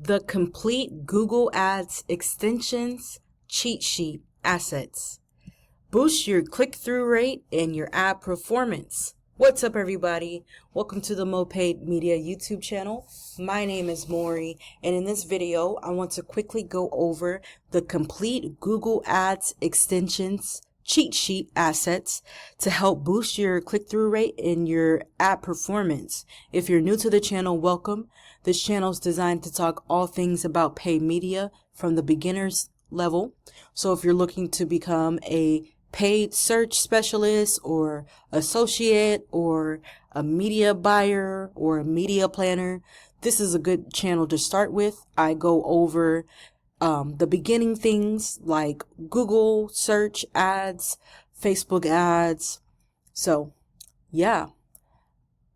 The complete Google Ads extensions cheat sheet assets. Boost your click-through rate and your ad performance. What's up, everybody? Welcome to the Mo Paid Media YouTube channel. My name is Maury, and in this video, I want to quickly go over the complete Google Ads extensions cheat sheet assets to help boost your click-through rate and your ad performance. If you're new to the channel, welcome. This channel is designed to talk all things about paid media from the beginner's level. So if you're looking to become a paid search specialist or associate or a media buyer or a media planner, this is a good channel to start with. I go over the beginning things like Google search ads, Facebook ads. So yeah.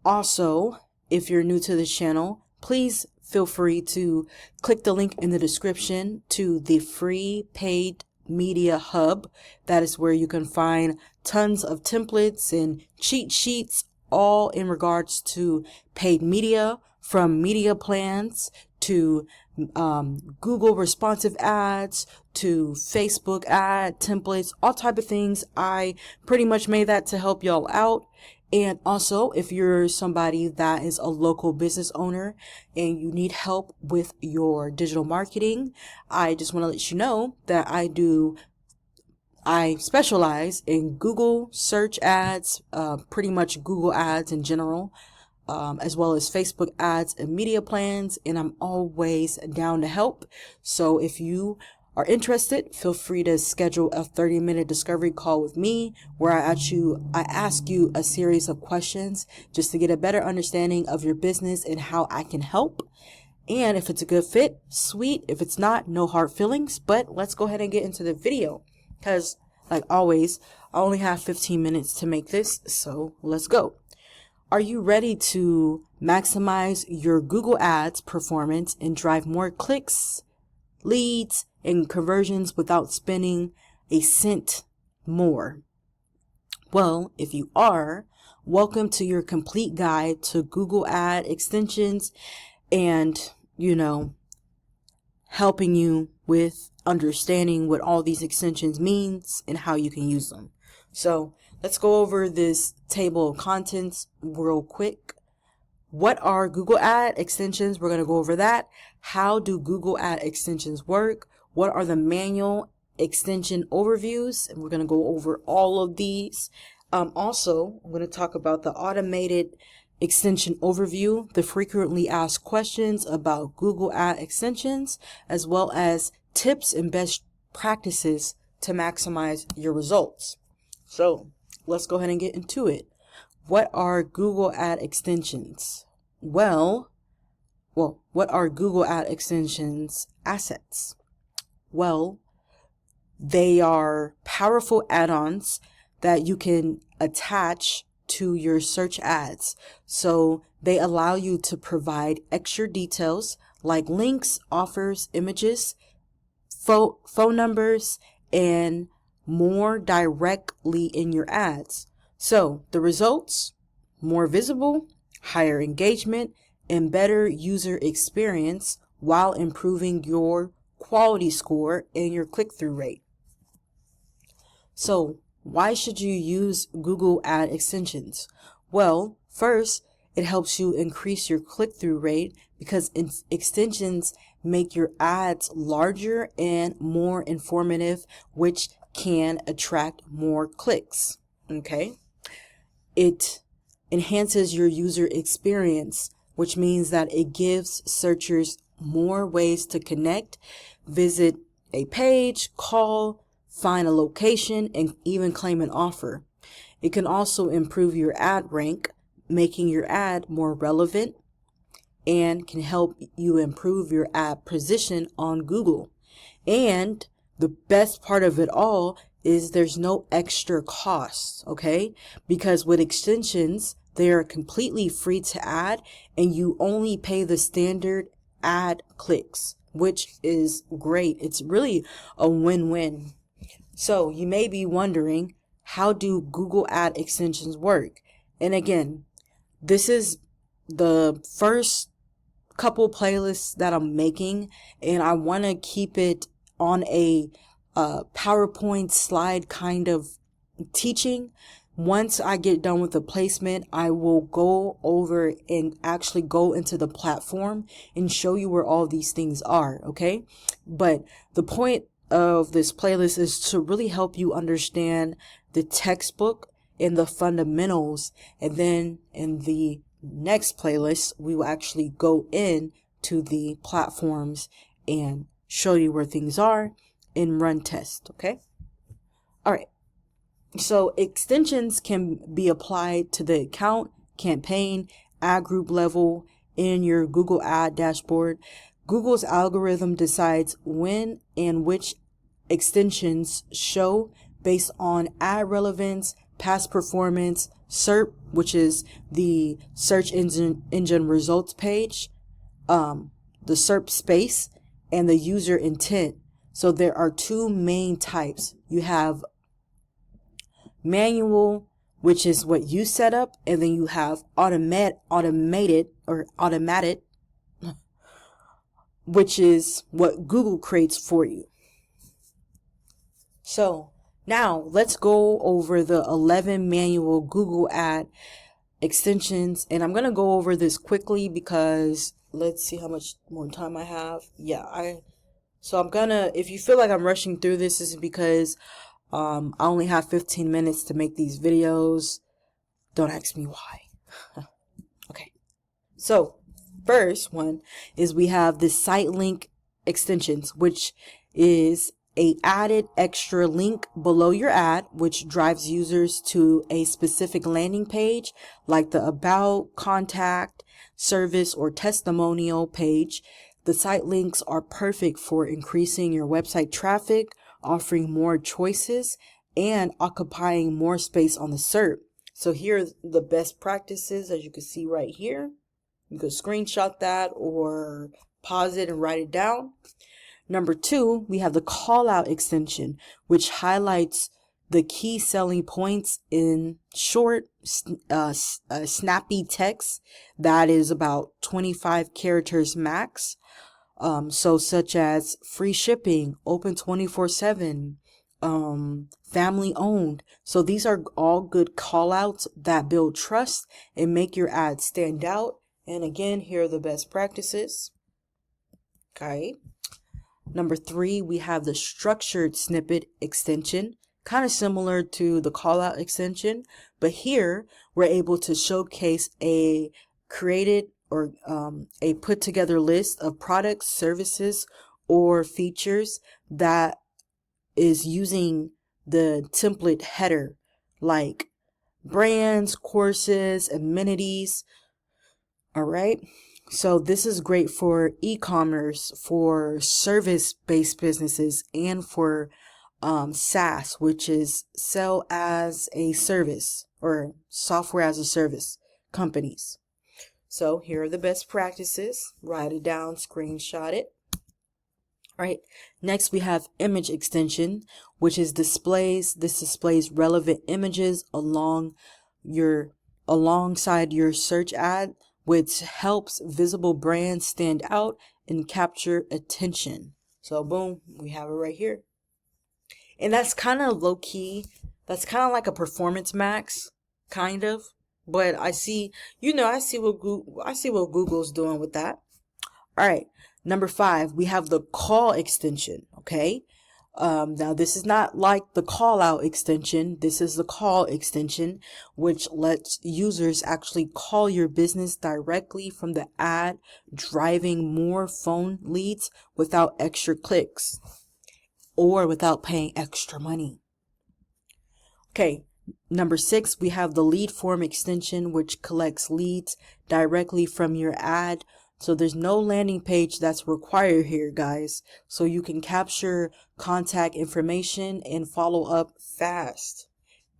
Also, if you're new to this channel, please feel free to click the link in the description to the free paid media hub. That is where you can find tons of templates and cheat sheets, all in regards to paid media, from media plans to Google responsive ads to Facebook ad templates, all type of things. I pretty much made that to help y'all out. And also, if you're somebody that is a local business owner and you need help with your digital marketing, I just want to let you know that I specialize in Google search ads, pretty much Google ads in general, as well as Facebook ads and media plans, and I'm always down to help. So if you are interested, feel free to schedule a 30-minute discovery call with me where I ask you a series of questions just to get a better understanding of your business and how I can help. And if it's a good fit, sweet. If it's not, no hard feelings. But let's go ahead and get into the video because, like always, I only have 15 minutes to make this, so let's go. Are you ready to maximize your Google Ads performance and drive more clicks, leads, and conversions without spending a cent more? Well, if you are, welcome to your complete guide to Google Ad extensions and, helping you with understanding what all these extensions means and how you can use them. So let's go over this table of contents real quick. What are Google Ad extensions? We're going to go over that. How do Google Ad extensions work? What are the manual extension overviews? And we're going to go over all of these. Also, I'm going to talk about the automated extension overview, the frequently asked questions about Google Ad extensions, as well as tips and best practices to maximize your results. So let's go ahead and get into it. What are Google Ad extensions? Well, what are Google Ad extensions assets? Well, they are powerful add-ons that you can attach to your search ads. So they allow you to provide extra details like links, offers, images, phone numbers, and more directly in your ads. So the results: more visible, higher engagement, and better user experience while improving your quality score and your click-through rate. So why should you use Google Ad extensions? Well, first, it helps you increase your click-through rate because extensions make your ads larger and more informative, which can attract more clicks. Okay? It enhances your user experience, which means that it gives searchers more ways to connect, visit a page, call, find a location, and even claim an offer. It can also improve your ad rank, making your ad more relevant, and can help you improve your ad position on Google. And the best part of it all is there's no extra cost, okay? Because with extensions, they are completely free to add, and you only pay the standard ad clicks, which is great. It's really a win-win. So you may be wondering, how do Google Ad extensions work? And again, this is the first couple playlists that I'm making, and I want to keep it on a PowerPoint slide kind of teaching. Once I get done with the placement, I will go over and actually go into the platform and show you where all these things are, okay? But the point of this playlist is to really help you understand the textbook and the fundamentals, and then in the next playlist we will actually go in to the platforms and show you where things are and run tests, okay? All right. So extensions can be applied to the account, campaign, ad group level in your Google ad dashboard. Google's algorithm decides when and which extensions show based on ad relevance, past performance, SERP, which is the search engine results page, the SERP space, and the user intent. So there are two main types. You have manual, which is what you set up, and then you have automated, which is what Google creates for you. So now let's go over the 11 manual Google ad extensions, and I'm going to go over this quickly because let's see how much more time I have. So I'm gonna, if you feel like I'm rushing through this, is because I only have 15 minutes to make these videos. Don't ask me why. Okay. So first one is we have the site link extensions, which is a added extra link below your ad, which drives users to a specific landing page like the about, contact, service, or testimonial page. The site links are perfect for increasing your website traffic, offering more choices, and occupying more space on the SERP. So here are the best practices, as you can see right here. You can screenshot that or pause it and write it down. Number 2, we have the callout extension, which highlights the key selling points in short, snappy text that is about 25 characters max. So such as free shipping, open 24/7, family owned. So these are all good call outs that build trust and make your ad stand out. And again, here are the best practices. Okay. Number 3, we have the structured snippet extension, kind of similar to the call out extension, but here we're able to showcase a created or a put together list of products, services, or features that is using the template header, like brands, courses, amenities. All right. So this is great for e-commerce, for service-based businesses, and for SaaS, which is sell as a service or software as a service companies. So here are the best practices. Write it down, screenshot it. All right. Next, we have image extension, which is displays. This displays relevant images alongside your search ad, which helps visible brands stand out and capture attention. So boom, we have it right here. And that's kind of low key. That's kind of like a performance max, kind of. But I see what Google's doing with that. All right. Number 5, we have the call extension. Okay. Now this is not like the call out extension. This is the call extension, which lets users actually call your business directly from the ad, driving more phone leads without extra clicks or without paying extra money. Okay. Number 6, we have the lead form extension, which collects leads directly from your ad. So there's no landing page that's required here, guys. So you can capture contact information and follow up fast.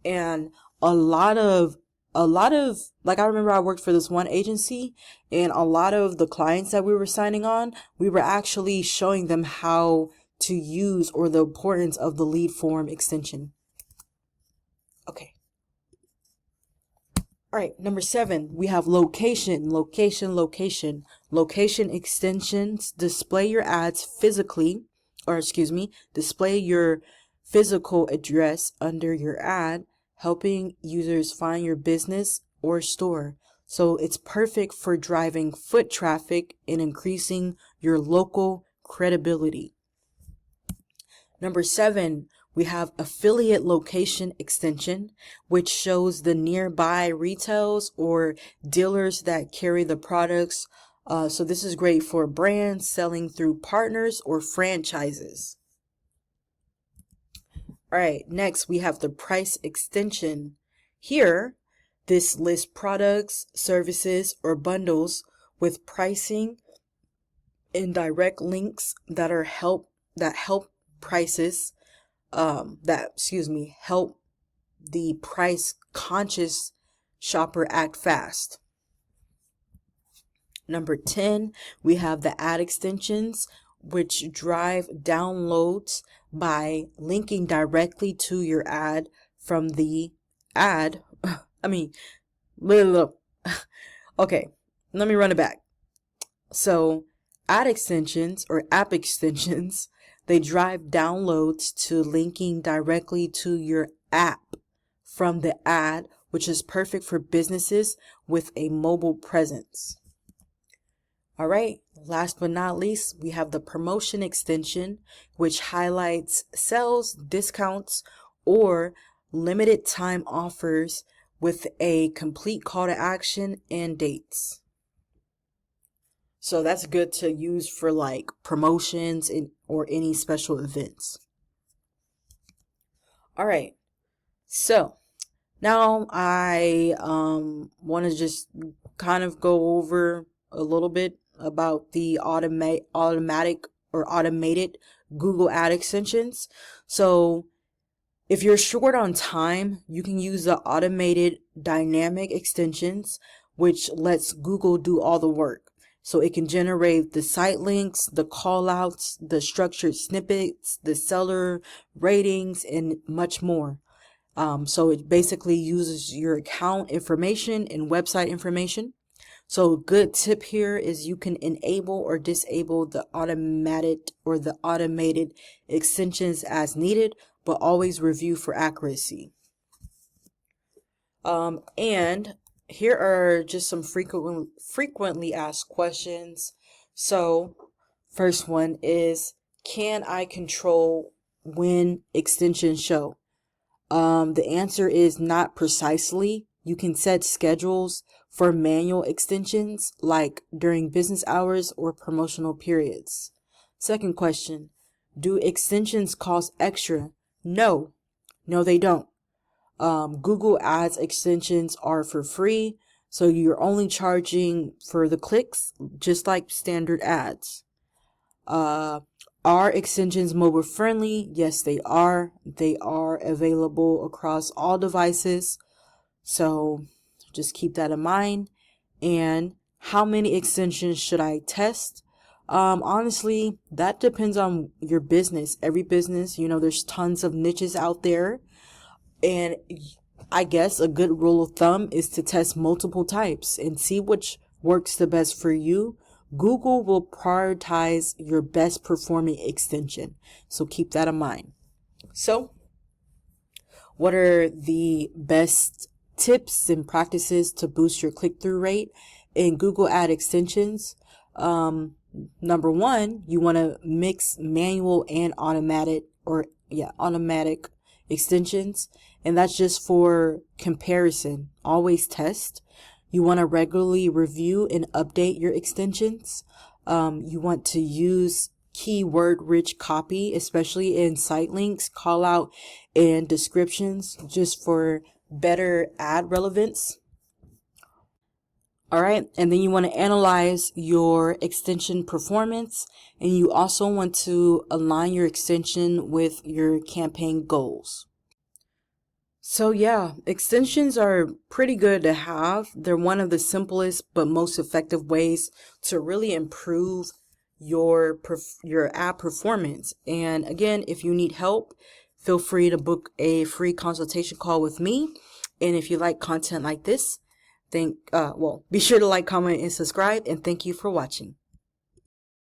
And a lot of like, I remember I worked for this one agency, and a lot of the clients that we were signing on, we were actually showing them how to use or the importance of the lead form extension. Okay. All right, number 7, we have location. Location extensions display your ads physically, display your physical address under your ad, helping users find your business or store. So it's perfect for driving foot traffic and increasing your local credibility. Number 7, we have affiliate location extension, which shows the nearby retails or dealers that carry the products. So this is great for brands selling through partners or franchises. All right, next we have the price extension. Here, this lists products, services, or bundles with pricing and direct links that help prices help the price conscious shopper act fast. Number 10, we have the ad extensions, which drive downloads by linking directly to your ad from the ad. Okay, let me run it back. So ad extensions or app extensions, they drive downloads to linking directly to your app from the ad, which is perfect for businesses with a mobile presence. All right, last but not least, we have the promotion extension, which highlights sales, discounts, or limited time offers with a complete call to action and dates. So that's good to use for like promotions or any special events. All right, so now I want to just kind of go over a little bit about the automated Google ad extensions. So if you're short on time, you can use the automated dynamic extensions, which lets Google do all the work. So it can generate the site links, the callouts, the structured snippets, the seller ratings, and much more. So it basically uses your account information and website information. So a good tip here is you can enable or disable the automated extensions as needed, but always review for accuracy. And here are just some frequently asked questions. So first one is, can I control when extensions show? The answer is not precisely. You can set schedules for manual extensions like during business hours or promotional periods. Second question, do extensions cost extra? No, they don't. Google Ads extensions are for free, so you're only charging for the clicks, just like standard ads. Are extensions mobile friendly? Yes, they are. They are available across all devices, so just keep that in mind. And how many extensions should I test? Honestly, that depends on your business. Every business, there's tons of niches out there. And I guess a good rule of thumb is to test multiple types and see which works the best for you. Google will prioritize your best performing extension, so keep that in mind. So, what are the best tips and practices to boost your click-through rate in Google Ad extensions? Number 1, you want to mix manual and automatic extensions, and that's just for comparison. Always test. You want to regularly review and update your extensions. You want to use keyword-rich copy, especially in site links, call out, and descriptions, just for better ad relevance. All right, and then you want to analyze your extension performance, and you also want to align your extension with your campaign goals. So yeah, extensions are pretty good to have. They're one of the simplest but most effective ways to really improve your ad performance. And again, if you need help, feel free to book a free consultation call with me. And if you like content like this, Be sure to like, comment, and subscribe, and thank you for watching.